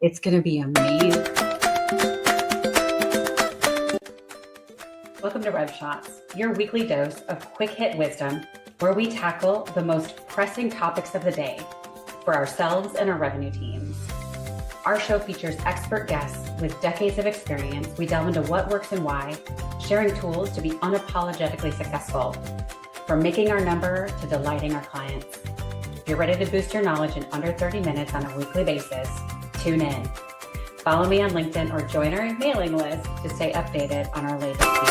It's going to be amazing. Welcome to Rev Shots, your weekly dose of quick hit wisdom, where we tackle the most pressing topics of the day for ourselves and our revenue teams. Our show features expert guests with decades of experience. We delve into what works and why, sharing tools to be unapologetically successful, from making our number to delighting our clients. If you're ready to boost your knowledge in under 30 minutes on a weekly basis, tune in. Follow me on LinkedIn or join our mailing list to stay updated on our latest features.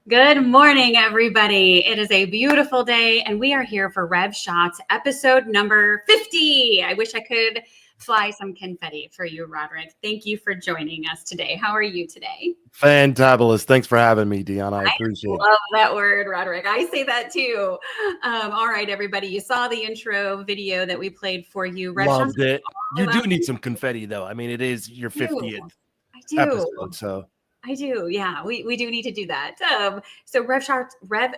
Good morning, everybody. It is a beautiful day, and we are here for Rev Shots, episode number 50. I wish I could fly some confetti for you, Roderick. Thank you for joining us today. How are you today? Fantabulous. Thanks for having me, Dion. I appreciate it. I love that word, Roderick. I say that too. All right, everybody. You saw the intro video that we played for you. Loved it. You do need some confetti, though. I mean, it is your 50th episode, so. I do. Yeah, we do need to do that. So Rev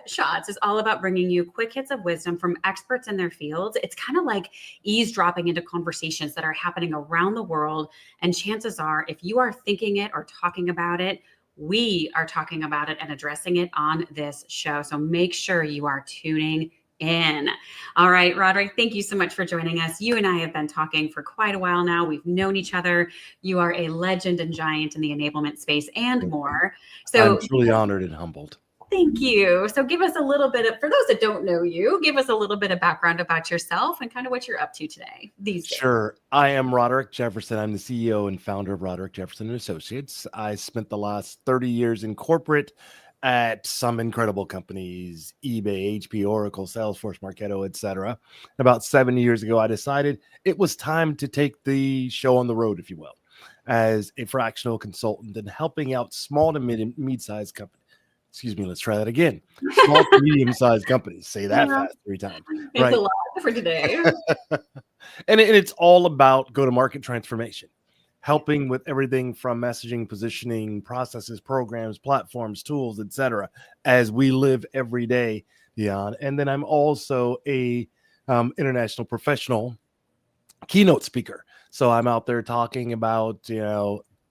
Shots is all about bringing you quick hits of wisdom from experts in their fields. It's kind of like eavesdropping into conversations that are happening around the world. And chances are, if you are thinking it or talking about it, we are talking about it and addressing it on this show. So make sure you are tuning in. All right, Roderick, thank you so much for joining us. You and I have been talking for quite a while now. We've known each other. You are a legend and giant in the enablement space and more. So I'm truly honored and humbled. Thank you. So give us a little bit of, for those that don't know you, give us a little bit of background about yourself and kind of what you're up to today, these days. Sure. I am Roderick Jefferson. I'm the CEO and founder of Roderick Jefferson and Associates. I spent the last 30 years in corporate at some incredible companies, eBay, HP, Oracle, Salesforce, Marketo, etc. About 7 years ago, I decided it was time to take the show on the road, if you will, as a fractional consultant and helping out small to mid-sized companies. Excuse me, let's try that again. Small to medium-sized companies. Say that fast 3 times. It's right. A lot for today. and it's all about go-to-market transformation. Helping with everything from messaging, positioning, processes, programs, platforms, tools, etc., as we live every day, Dion. And then I'm also a international professional keynote speaker. So I'm out there talking about,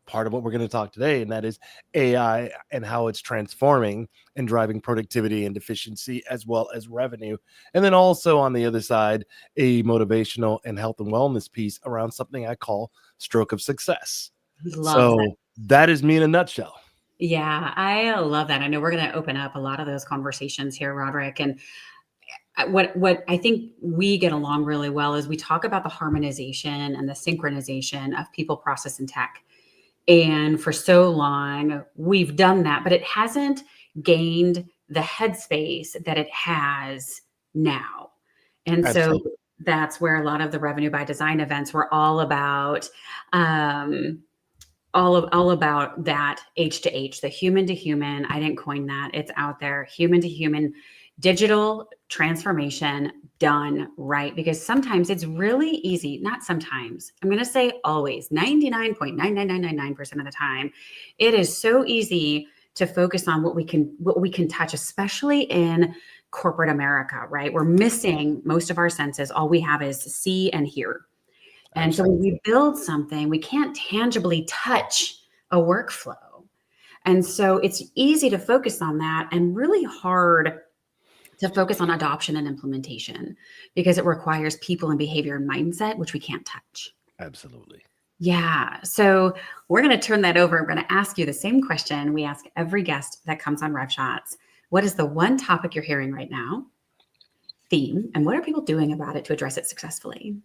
part of what we're going to talk today, and that is AI and how it's transforming and driving productivity and efficiency as well as revenue. And then also on the other side, a motivational and health and wellness piece around something I call stroke of success. That is me in a nutshell. Yeah, I love that. I know we're going to open up a lot of those conversations here, Roderick. And what I think we get along really well is we talk about the harmonization and the synchronization of people, process, and tech. And for so long, we've done that, but it hasn't gained the headspace that it has now. And Absolutely. So that's where a lot of the Revenue by Design events were all about, all about that H to H, the human to human. I didn't coin that. It's out there, human to human, digital transformation done right. Because sometimes it's really easy, not sometimes, I'm going to say always, 99.99999% of the time, it is so easy to focus on what we can touch, especially in corporate America, right? We're missing most of our senses. All we have is see and hear. And so when we build something, we can't tangibly touch a workflow. And so it's easy to focus on that and really hard to focus on adoption and implementation because it requires people and behavior and mindset, which we can't touch. Absolutely. Yeah. So we're going to turn that over. I'm going to ask you the same question we ask every guest that comes on Rev Shots. What is the one topic you're hearing right now? Theme. And what are people doing about it to address it successfully?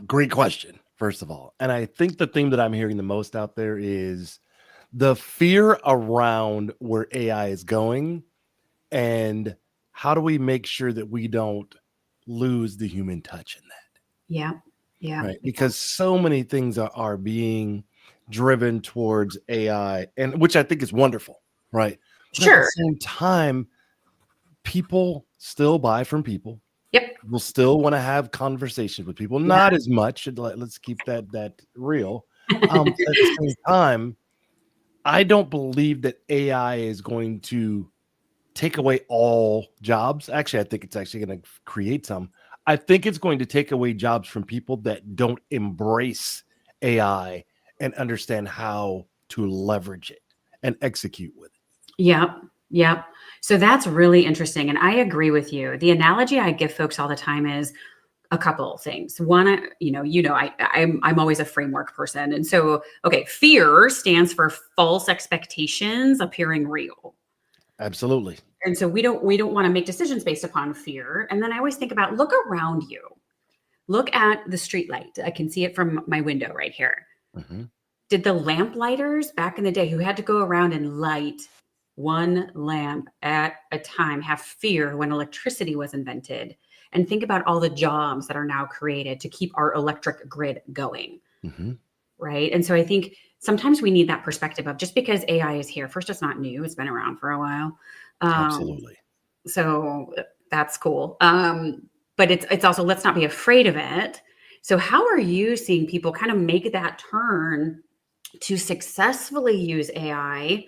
Great question, first of all. And I think the theme that I'm hearing the most out there is the fear around where AI is going and how do we make sure that we don't lose the human touch in that? Yeah. Yeah. Right. Because so many things are being driven towards AI, and which I think is wonderful. Right. But sure. At the same time, people still buy from people. Yep. We'll still want to have conversations with people, not as much. Let's keep that real. At the same time, I don't believe that AI is going to take away all jobs. Actually, I think it's actually going to create some. I think it's going to take away jobs from people that don't embrace AI and understand how to leverage it and execute with it. Yep. Yep. So that's really interesting. And I agree with you. The analogy I give folks all the time is a couple of things. One, I'm always a framework person. And so, okay, fear stands for false expectations appearing real. Absolutely. And so we don't want to make decisions based upon fear. And then I always think about, look around you. Look at the street light. I can see it from my window right here. Mm-hmm. Did the lamplighters back in the day who had to go around and light one lamp at a time have fear when electricity was invented? And think about all the jobs that are now created to keep our electric grid going. Mm-hmm. Right. And so I think sometimes we need that perspective of just because AI is here. First, it's not new. It's been around for a while. Absolutely. So that's cool. But it's also, let's not be afraid of it. So how are you seeing people kind of make that turn to successfully use AI?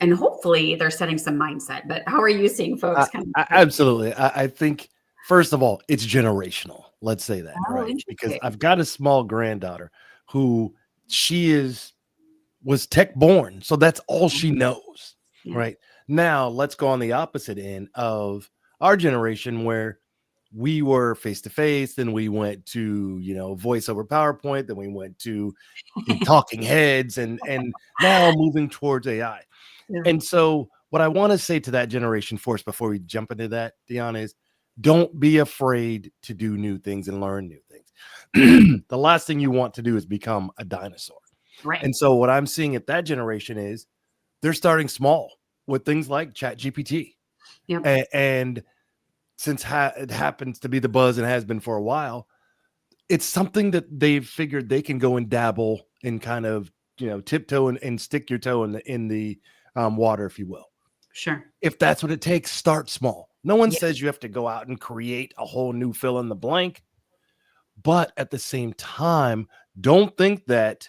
And hopefully they're setting some mindset, but how are you seeing folks absolutely. I think, first of all, it's generational. Let's say that, right? Because I've got a small granddaughter who was tech born. So that's all she knows, right? Now let's go on the opposite end of our generation where we were face-to-face, then we went to, voice over PowerPoint, then we went to the talking heads and now moving towards AI. Yeah. And so what I want to say to that generation first before we jump into that, Dion, is don't be afraid to do new things and learn new things. The last thing you want to do is become a dinosaur. Right. And so what I'm seeing at that generation is they're starting small with things like ChatGPT. Yep. And since it happens to be the buzz and has been for a while, it's something that they've figured they can go and dabble and kind of, tiptoe and stick your toe in the water, if you will. Sure. If that's what it takes, start small. No one says you have to go out and create a whole new fill in the blank. But at the same time, don't think that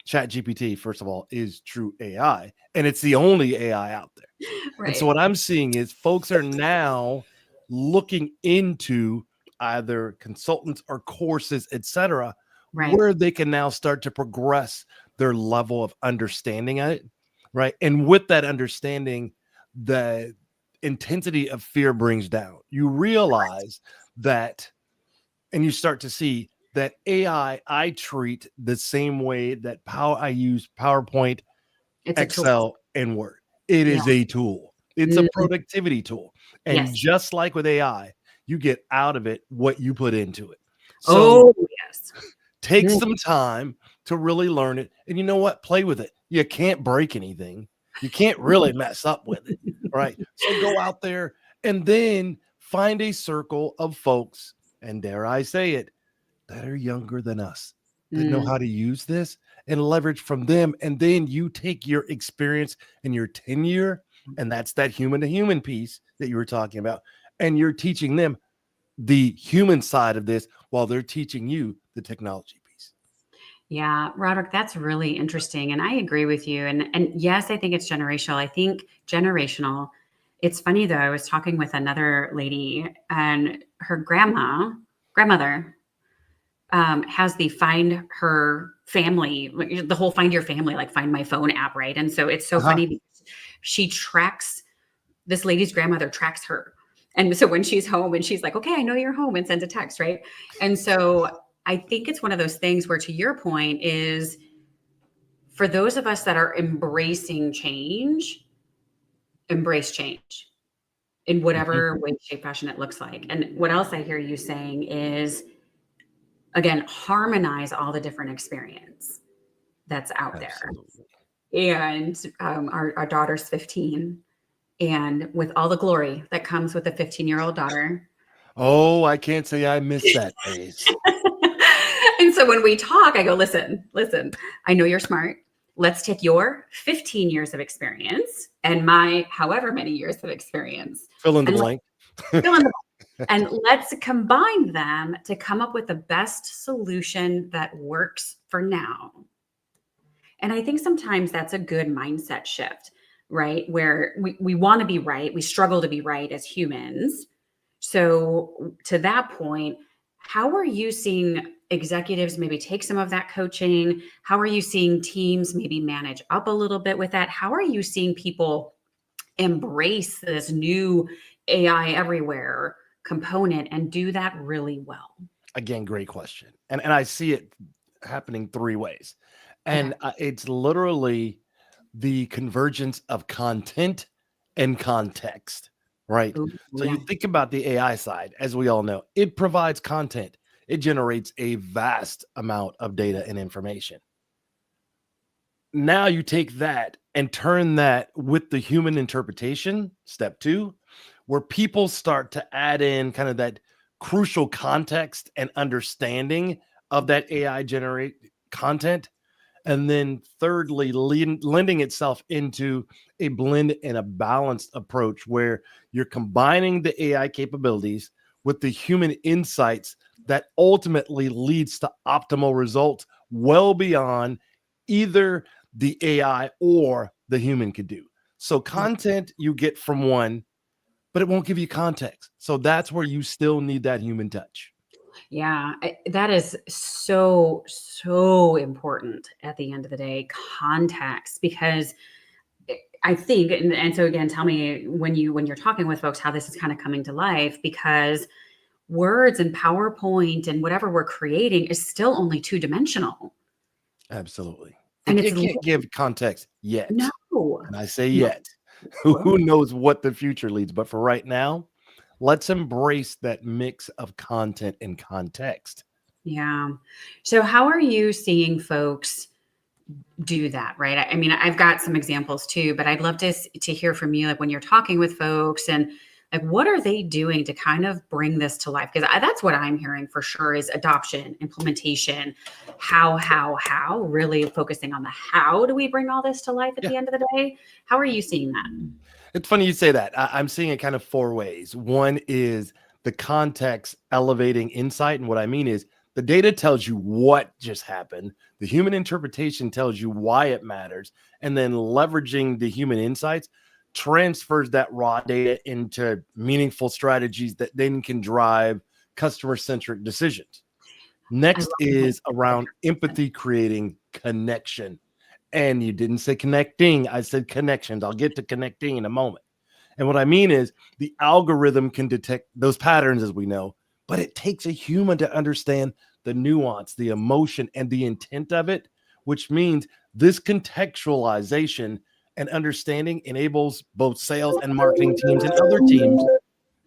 ChatGPT, first of all, is true AI, and it's the only AI out there. Right. And so what I'm seeing is folks are now looking into either consultants or courses, etc., where they can now start to progress their level of understanding at it, right? And with that understanding, the intensity of fear brings down. You realize that, and you start to see that AI I treat the same way that I use PowerPoint, Excel, and Word. It is a tool. It's a productivity tool. And just like with AI, you get out of it what you put into it. So take some time to really learn it. And you know what? Play with it. You can't break anything. You can't really mess up with it, right? So go out there and then find a circle of folks, and dare I say it, that are younger than us, that know how to use this and leverage from them. And then you take your experience and your tenure, and that's that human to human piece that you were talking about. And you're teaching them the human side of this while they're teaching you the technology piece. Yeah, Roderick, that's really interesting. And I agree with you. And yes, I think it's generational. I think generational. It's funny though, I was talking with another lady and her grandmother has the Find Her Family, the whole Find Your Family, like Find My Phone app, right? And so it's so funny because she tracks, this lady's grandmother tracks her. And so when she's home and she's like, okay, I know you're home, and sends a text, right? And so I think it's one of those things where, to your point, is for those of us that are embracing change, embrace change in whatever way, shape, fashion it looks like. And what else I hear you saying is, again, harmonize all the different experience that's out there. And our daughter's 15. And with all the glory that comes with a 15-year-old daughter. Oh, I can't say I missed that phase. And so when we talk, I go, listen, I know you're smart. Let's take your 15 years of experience and my however many years of experience. Fill in the blank. And let's combine them to come up with the best solution that works for now. And I think sometimes that's a good mindset shift. right? Where we want to be right. We struggle to be right as humans. So to that point, how are you seeing executives maybe take some of that coaching? How are you seeing teams maybe manage up a little bit with that? How are you seeing people embrace this new AI everywhere component and do that really well? Again, great question. And I see it happening three ways. Okay. And it's literally the convergence of content and context, right? Ooh, So you yeah. think about the AI side, as we all know, it provides content. It generates a vast amount of data and information. Now you take that and turn that with the human interpretation, step two, where people start to add in kind of that crucial context and understanding of that AI generate content. And then thirdly, lending itself into a blend and a balanced approach where you're combining the AI capabilities with the human insights that ultimately leads to optimal results well beyond either the AI or the human could do. So content you get from one, but it won't give you context. So that's where you still need that human touch. Yeah, that is so, so important at the end of the day, context, because I think, and so again, tell me when you're talking with folks how this is kind of coming to life, because words and PowerPoint and whatever we're creating is still only two dimensional, Absolutely. and it's It can't give context no, yet. And I say no. yet. Who knows what the future leads? But for right now, let's embrace that mix of content and context. Yeah. So how are you seeing folks do that, right? I mean, I've got some examples too, but I'd love to hear from you, like when you're talking with folks, and like what are they doing to kind of bring this to life? Because that's what I'm hearing for sure is adoption, implementation, how, really focusing on the how do we bring all this to life at Yeah. the end of the day? How are you seeing that? It's funny you say that. I'm seeing it kind of four ways. One is the context elevating insight. And what I mean is the data tells you what just happened, the human interpretation tells you why it matters. And then leveraging the human insights transfers that raw data into meaningful strategies that then can drive customer centric decisions. I love Next that. is around empathy creating connection. And you didn't say connecting, I said connections. I'll get to connecting in a moment. And what I mean is the algorithm can detect those patterns, as we know, but it takes a human to understand the nuance, the emotion, and the intent of it, which means this contextualization and understanding enables both sales and marketing teams and other teams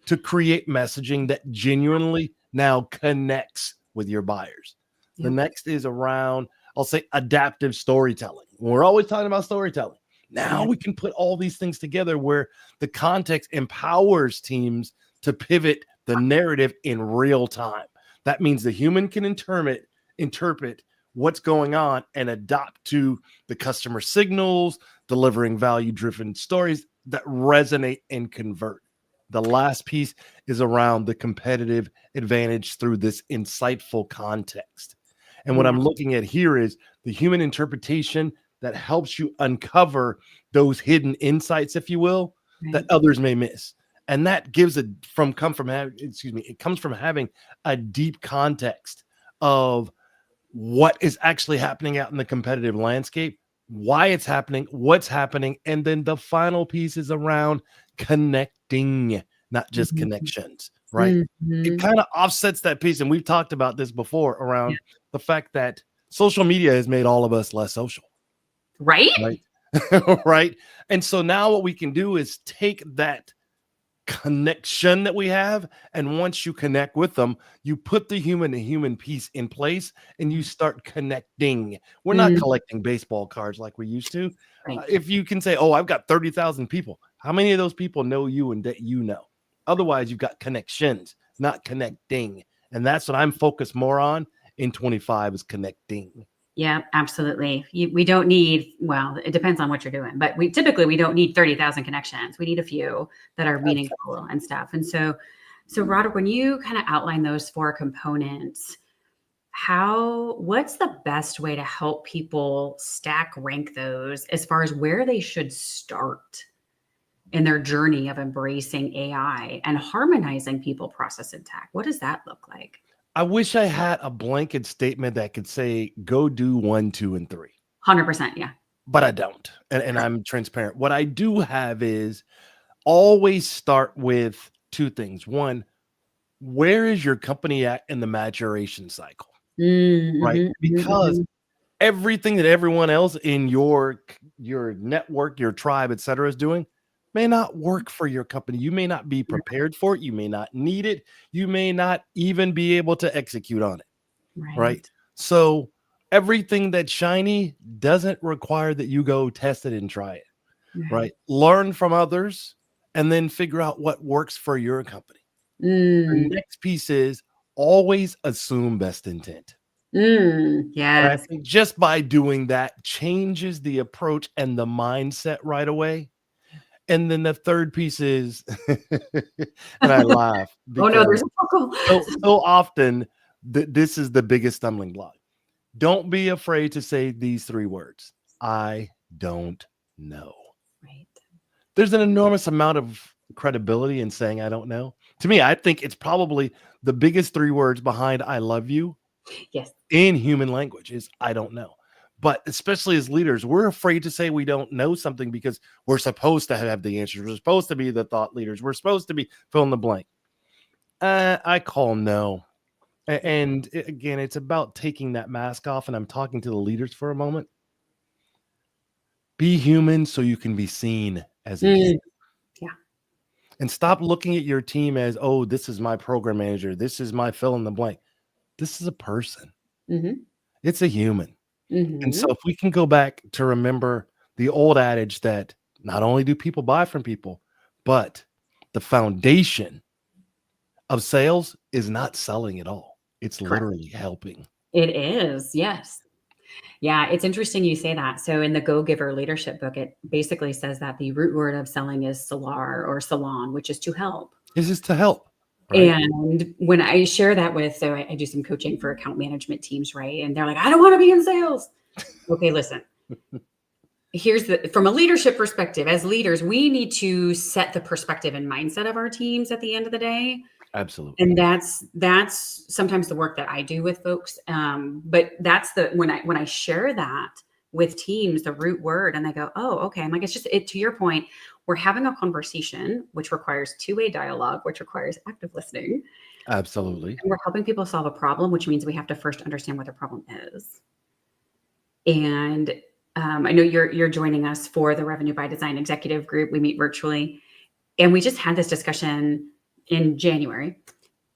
to create messaging that genuinely now connects with your buyers. The Yep. next is around, I'll say, adaptive storytelling. We're always talking about storytelling. Now Yeah. we can put all these things together where the context empowers teams to pivot the narrative in real time. That means the human can interpret what's going on and adapt to the customer signals, delivering value-driven stories that resonate and convert. The last piece is around the competitive advantage through this insightful context. And what Yeah. I'm looking at here is the human interpretation that helps you uncover those hidden insights, if you will, that Right. others may miss. And that gives it from come from having, excuse me, it comes from having a deep context of what is actually happening out in the competitive landscape, why it's happening, what's happening, and then the final piece is around connecting, not just Mhm. connections, right? It Mhm. kind of offsets that piece, and we've talked about this before Yeah. around the fact that social media has made all of us less social, Right? right? Right. And so now what we can do is take that connection that we have, and once you connect with them, you put the human to human piece in place and you start connecting. We're not Mm, collecting baseball cards like we used to. right. If you can say, oh, I've got 30,000 people, how many of those people know you and that you know? Otherwise you've got connections, not connecting. And that's what I'm focused more on in 25 is connecting. Yeah, absolutely. We don't need, well, it depends on what you're doing, but we don't need 30,000 connections. We need a few that are meaningful and stuff. And so Roderick, when you kind of outline those four components, what's the best way to help people stack rank those as far as where they should start in their journey of embracing AI and harmonizing people, process, and tech? What does that look like? I wish I had a blanket statement that could say, go do 1, 2, and 3. 100%. Yeah. But I don't. And I'm transparent. What I do have is always start with 2 things. One, where is your company at in the maturation cycle? Right? Because everything that everyone else in your network, your tribe, etc., is doing may not work for your company. You may not be prepared for it. You may not need it. You may not even be able to execute on it. Right? So everything that's shiny doesn't require that you go test it and try it. Right? Learn from others and then figure out what works for your company. The next piece is always assume best intent. And I Yes. think just by doing that changes the approach and the mindset right away. And then the third piece is, and I laugh Oh no, there's because a chuckle. so often this is the biggest stumbling block. Don't be afraid to say these 3 words. I don't know. Right. There's an enormous amount of credibility in saying I don't know. To me, I think it's probably the biggest 3 words behind I love you. Yes. In human language is I don't know. But especially as leaders, we're afraid to say we don't know something because we're supposed to have the answers. We're supposed to be the thought leaders. We're supposed to be fill in the blank. I call no. And again, it's about taking that mask off. And I'm talking to the leaders for a moment. Be human so you can be seen as a human. Yeah. And stop looking at your team as, oh, this is my program manager. This is my fill in the blank. This is a person. It's a human. And so if we can go back to remember the old adage that not only do people buy from people, but the foundation of sales is not selling at all. It's literally helping. It is. Yes. Yeah. It's interesting you say that. So in the Go Giver leadership book, it basically says that the root word of selling is salar or salon, which is to help. This is to help. Right? And when I share that with, so I do some coaching for account management teams, right? And they're like, I don't want to be in sales. Okay, listen. Here's from a leadership perspective, as leaders, we need to set the perspective and mindset of our teams at the end of the day. Absolutely. And that's sometimes the work that I do with folks. But that's when I share that with teams, the root word, and they go, oh, okay. I'm like, it's just to your point, we're having a conversation, which requires 2-way dialogue, which requires active listening. Absolutely. And we're helping people solve a problem, which means we have to first understand what the problem is. And I know you're joining us for the Revenue by Design Executive Group. We meet virtually. And we just had this discussion in January.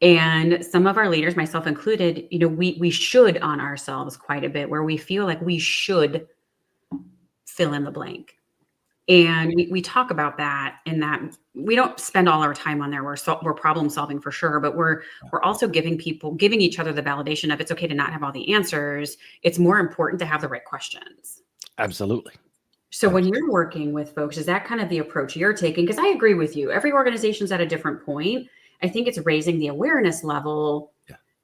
And some of our leaders, myself included, we should on ourselves quite a bit where we feel like we should fill in the blank. And we talk about that in that we don't spend all our time on there. We're problem solving for sure, but we're also giving each other the validation of it's okay to not have all the answers. It's more important to have the right questions. Absolutely. So when you're working with folks, is that kind of the approach you're taking? Because I agree with you. Every organization's at a different point. I think it's raising the awareness level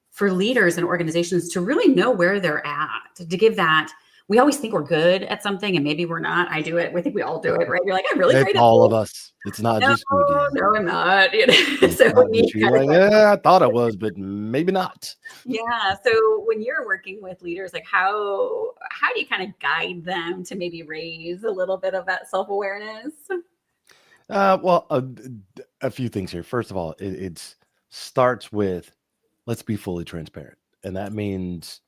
for leaders and organizations to really know where they're at, to give that. We always think we're good at something and maybe we're not. I do it. I think we all do it, right? You're like, I'm really great at all of us. It's not just you, Dan. No, I'm not. So I thought I was, but maybe not. Yeah. So when you're working with leaders, like how do you kind of guide them to maybe raise a little bit of that self-awareness? Well, a few things here. First of all, it starts with let's be fully transparent. And that means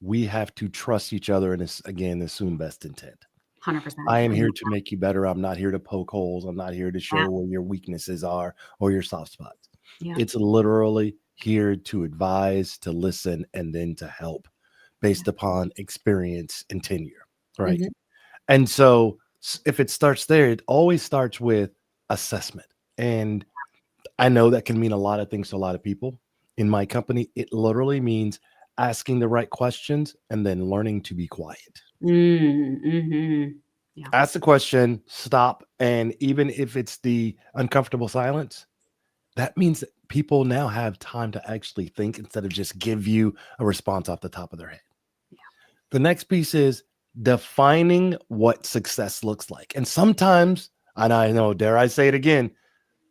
we have to trust each other and assume best intent. 100%. I am here to make you better. I'm not here to poke holes. I'm not here to show where your weaknesses are or your soft spots. Yeah. It's literally here to advise, to listen, and then to help based upon experience and tenure. Right. And so if it starts there, it always starts with assessment. And I know that can mean a lot of things to a lot of people. In my company, it literally means asking the right questions and then learning to be quiet. Ask the question, stop. And even if it's the uncomfortable silence, that means that people now have time to actually think instead of just give you a response off the top of their head. Yeah. The next piece is defining what success looks like. And sometimes, and I know, dare I say it again,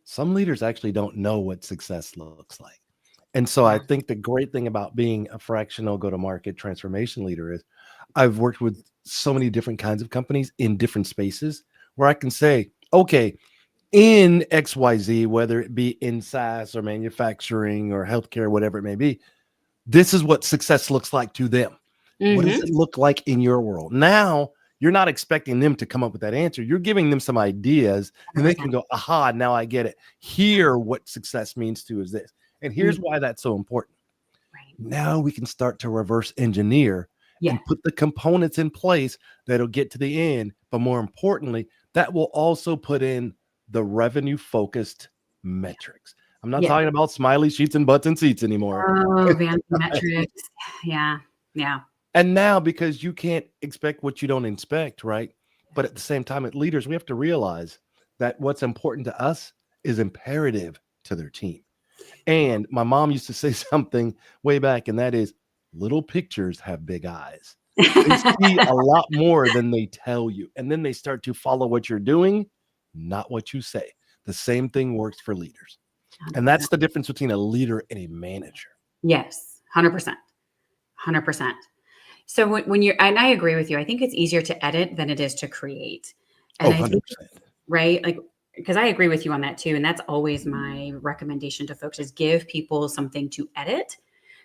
some leaders actually don't know what success looks like. And so I Yeah. think the great thing about being a fractional go-to-market transformation leader is I've worked with so many different kinds of companies in different spaces where I can say, okay, in XYZ, whether it be in SaaS or manufacturing or healthcare, whatever it may be, this is what success looks like to them. What does Mm-hmm. it look like in your world? Now, you're not expecting them to come up with that answer. You're giving them some ideas and they 100%. can go, aha, now I get it. Here, what success means to is this. And here's why that's so important. Right. Now we can start to reverse engineer Yeah. and put the components in place that'll get to the end. But more importantly, that will also put in the revenue focused metrics. I'm not Yeah. talking about smiley sheets and butts and seats anymore. Oh, vanity metrics. Yeah. Yeah. And now, because you can't expect what you don't inspect, right? But at the same time, as leaders, we have to realize that what's important to us is imperative to their team. And my mom used to say something way back, and that is little pictures have big eyes. They see a lot more than they tell you. And then they start to follow what you're doing, not what you say. The same thing works for leaders. And that's the difference between a leader and a manager. Yes. 100%. 100%. So when you're, and I agree with you, I think it's easier to edit than it is to create. And Oh, I think, 100%. right? Like, because I agree with you on that too. And that's always my recommendation to folks is give people something to edit.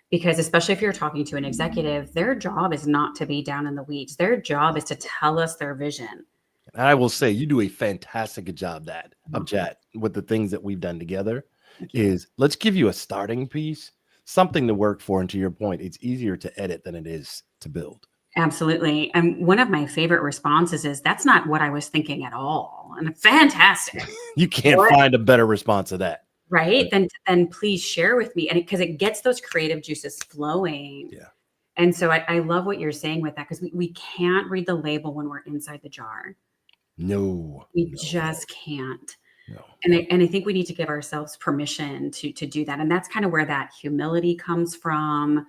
Because especially if you're talking to an executive, their job is not to be down in the weeds. Their job is to tell us their vision. And I will say you do a fantastic job of Jet with the things that we've done together is let's give you a starting piece, something to work for. And to your point, it's easier to edit than it is to build. Absolutely. And one of my favorite responses is that's not what I was thinking at all. And fantastic. You can't find a better response to that. Right. Then please share with me. And because it gets those creative juices flowing. Yeah. And so I love what you're saying with that, because we can't read the label when we're inside the jar. No. We just can't. No. And I think we need to give ourselves permission to do that. And that's kind of where that humility comes from,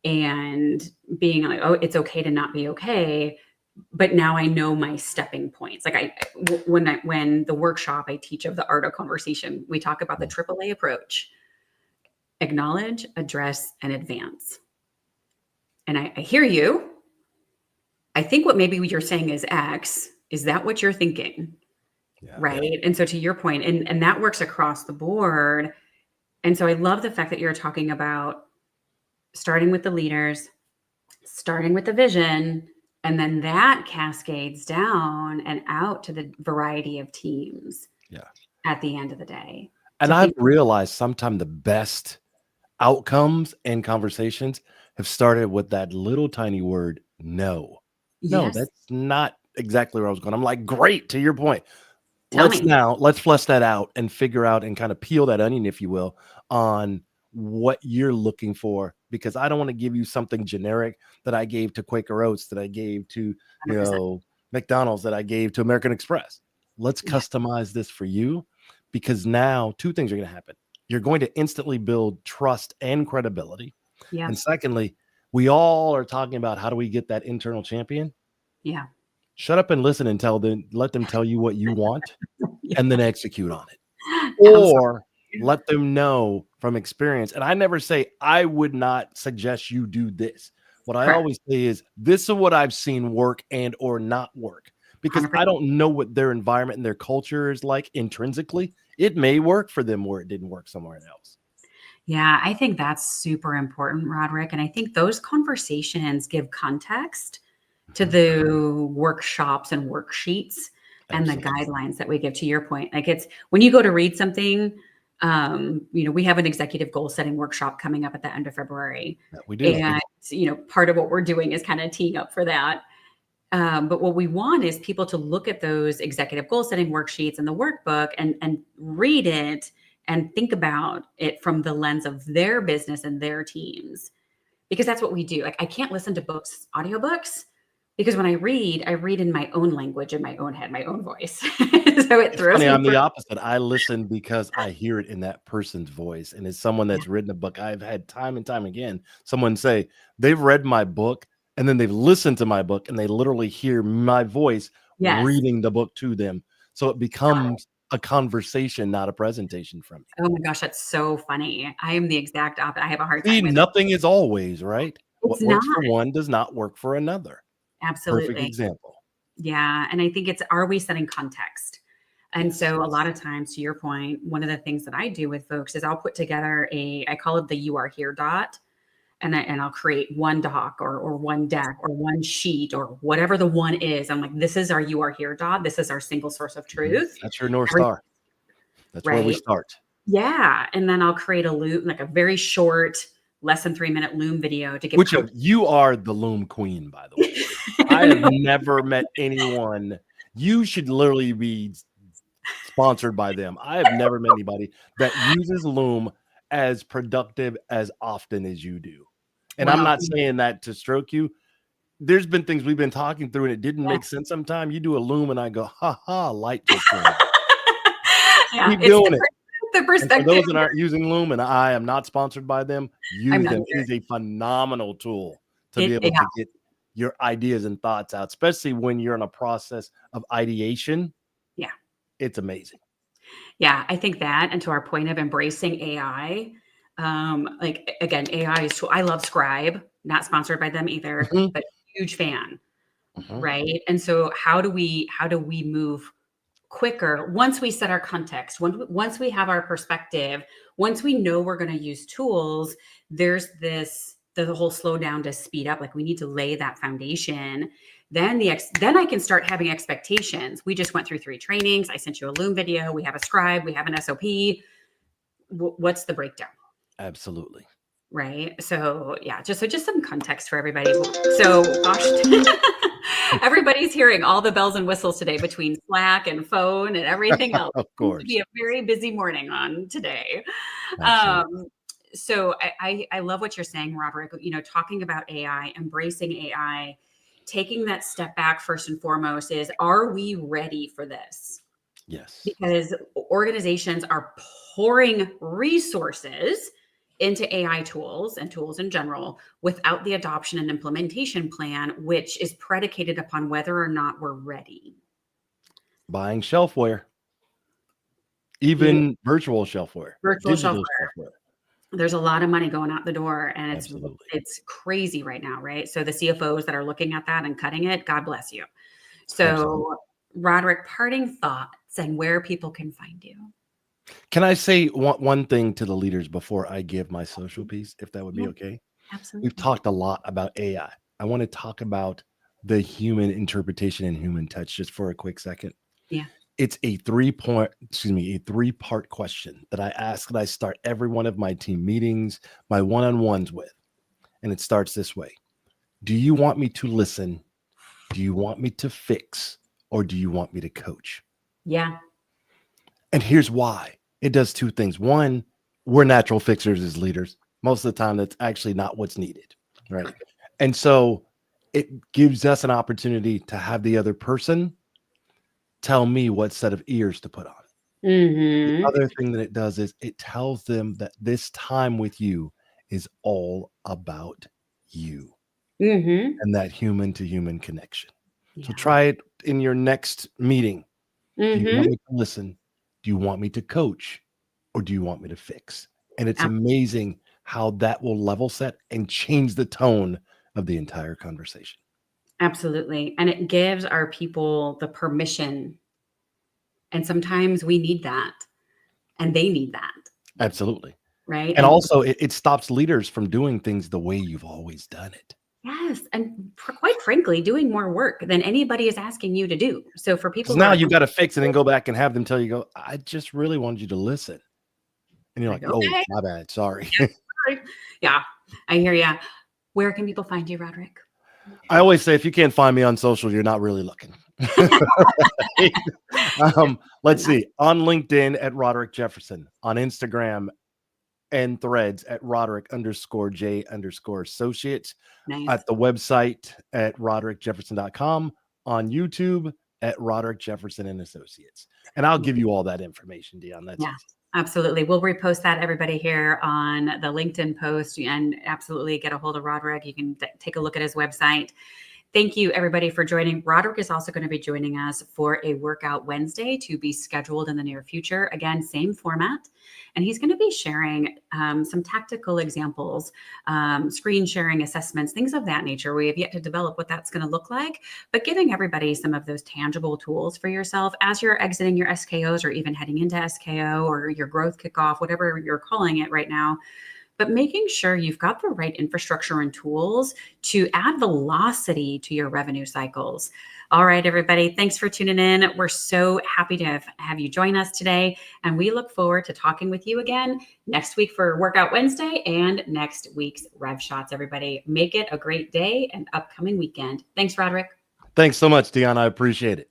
and being like, oh, it's okay to not be okay. But now I know my stepping points. Like when the workshop I teach of the art of conversation, we talk about the AAA approach: acknowledge, address, and advance. And I hear you. I think what maybe you're saying is X. Is that what you're thinking? Yeah, right. yeah. And so to your point, and that works across the board. And so I love the fact that you're talking about starting with the leaders, starting with the vision, and then that cascades down and out to the variety of teams. Yeah. At the end of the day. And I've realized sometimes the best outcomes and conversations have started with that little tiny word, no. No, Yes. that's not exactly where I was going. I'm like, great, to your point. Tell Let's me. flesh that out and figure out and kind of peel that onion, if you will, on what you're looking for, because I don't want to give you something generic that I gave to Quaker Oats, that I gave to, 100%. McDonald's, that I gave to American Express. Let's customize this for you, because now two things are going to happen. You're going to instantly build trust and credibility. Yeah. And secondly, we all are talking about how do we get that internal champion? Yeah. Shut up and listen and let them tell you what you want and then execute on it. Or let them know from experience. And I never say, I would not suggest you do this. What I always say is, this is what I've seen work and or not work, because 100%. I don't know what their environment and their culture is like intrinsically. It may work for them where it didn't work somewhere else. Yeah, I think that's super important, Roderick. And I think those conversations give context to the workshops and worksheets and the guidelines that we give. To your point, like, it's when you go to read something, we have an executive goal setting workshop coming up at the end of February. Yeah, we do. And, part of what we're doing is kind of teeing up for that. But what we want is people to look at those executive goal setting worksheets and the workbook and read it and think about it from the lens of their business and their teams, because that's what we do. Like, I can't listen to audiobooks Because when I read in my own language, in my own head, my own voice. So it It's throws funny, me I'm for the opposite. I listen because I hear it in that person's voice, and as someone yeah. that's written a book, I've had time and time again someone say they've read my book, and then they've listened to my book, and they literally hear my voice Yes. reading the book to them. So it becomes a conversation, not a presentation from me. Oh my gosh, that's so funny. I am the exact opposite. I have a hard See, time with it. nothing is always, right? It's What works not. for one does not work for another. Perfect Absolutely. example. Yeah, and I think it's, are we setting context? And Yes. so a lot of times, to your point, one of the things that I do with folks is I'll put together I call it the "you are here" dot, and I'll create one doc or one deck or one sheet or whatever the one is. I'm like, this is our "you are here" dot. This is our single source of Mhm. truth. That's your North Every Star. That's where we right. start. Yeah. And then I'll create a loom, like a very short, less than 3-minute loom video to give Which context. you are the loom queen, by the way. I have never met anyone. You should literally be sponsored by them. I have never met anybody that uses Loom as productive as often as you do. And I'm Well, not saying that to stroke you. There's been things we've been talking through and it didn't yeah. make sense sometime. You do a Loom and I go, ha ha, light just came on. Yeah, Keep it's doing it. the And for perspective. those that aren't using Loom, and I am not sponsored by them, I'm use not them. It either. is a phenomenal tool to be able Yeah, to get your ideas and thoughts out, especially when you're in a process of ideation. yeah, It's amazing. yeah. I think that, and to our point of embracing AI, like again, AI is tool. I love Scribe, not sponsored by them either, Mhm, but huge fan, mhm. right? And so, how do we move quicker once we set our context? Once we have our perspective, once we know we're going to use tools, there's the whole slow down to speed up. Like we need to lay that foundation. Then I can start having expectations. We just went through 3 trainings. I sent you a Loom video. We have a Scribe. We have an SOP. What's the breakdown? Absolutely. Right. So yeah, just some context for everybody. So gosh, everybody's hearing all the bells and whistles today between Slack and phone and everything else. Of Seems to course. be a very busy morning on today. Absolutely. Um, so I love what you're saying, Roderick. You know, talking about AI, embracing AI, taking that step back first and foremost is, are we ready for this? Yes. Because organizations are pouring resources into AI tools and tools in general without the adoption and implementation plan, which is predicated upon whether or not we're ready. Buying shelfware, You even virtual shelfware, virtual digital shelfware. shelfware. There's a lot of money going out the door, and Absolutely. it's crazy right now, right? So the CFOs that are looking at that and cutting it, God bless you. Absolutely. So, Roderick, parting thoughts and where people can find you. Can I say one thing to the leaders before I give my social piece, if that would be Yeah, okay? We've absolutely. talked a lot about AI. I want to talk about the human interpretation and human touch just for a quick second. Yeah. It's a 3-part question that I ask that I start every one of my team meetings, my one-on-ones with. And it starts this way. Do you want me to listen? Do you want me to fix? Or do you want me to coach? Yeah. And here's why. It does 2 things. One, we're natural fixers as leaders. Most of the time, that's actually not what's needed, right? And so it gives us an opportunity to have the other person tell me what set of ears to put on it. The Mhm. other thing that it does is it tells them that this time with you is all about you Mhm. and that human to human connection. So Yeah. try it in your next meeting. Do you want Mhm. me to listen? Do you want me to coach? Or do you want me to fix? And it's Ab amazing how that will level set and change the tone of the entire conversation. absolutely, and it gives our people the permission, and sometimes we need that, and they need that, Absolutely. right? And And also, it stops leaders from doing things the way you've always done it. yes, and quite frankly, doing more work than anybody is asking you to do. So for Because people who now are you got to fix and then go back and have them tell you, go, I just really wanted you to listen. And you're like, like, oh, "Okay, my bad. Sorry. yeah, sorry." Yeah, I hear ya. Where can people find you, Roderick? I always say, if you can't find me on social, you're not really looking. Let's see. On LinkedIn at Roderick Jefferson, on Instagram and threads at Roderick_J_associates, Nice. at the website at RoderickJefferson.com, on YouTube at Roderick Jefferson and Associates. And I'll give you all that information, Dion. That's yeah. Absolutely. We'll repost that, everybody, here on the LinkedIn post, and absolutely get a hold of Roderick. You can take a look at his website. Thank you, everybody, for joining. Roderick is also going to be joining us for a Workout Wednesday to be scheduled in the near future. Again, same format. And he's going to be sharing some tactical examples, screen sharing assessments, things of that nature. We have yet to develop what that's going to look like, but giving everybody some of those tangible tools for yourself as you're exiting your SKOs or even heading into SKO or your growth kickoff, whatever you're calling it right now. But making sure you've got the right infrastructure and tools to add velocity to your revenue cycles. All right, everybody, thanks for tuning in. We're so happy to have you join us today. And we look forward to talking with you again next week for Workout Wednesday and next week's Rev Shots, everybody. Make it a great day and upcoming weekend. Thanks, Roderick. Thanks so much, Dion. I appreciate it.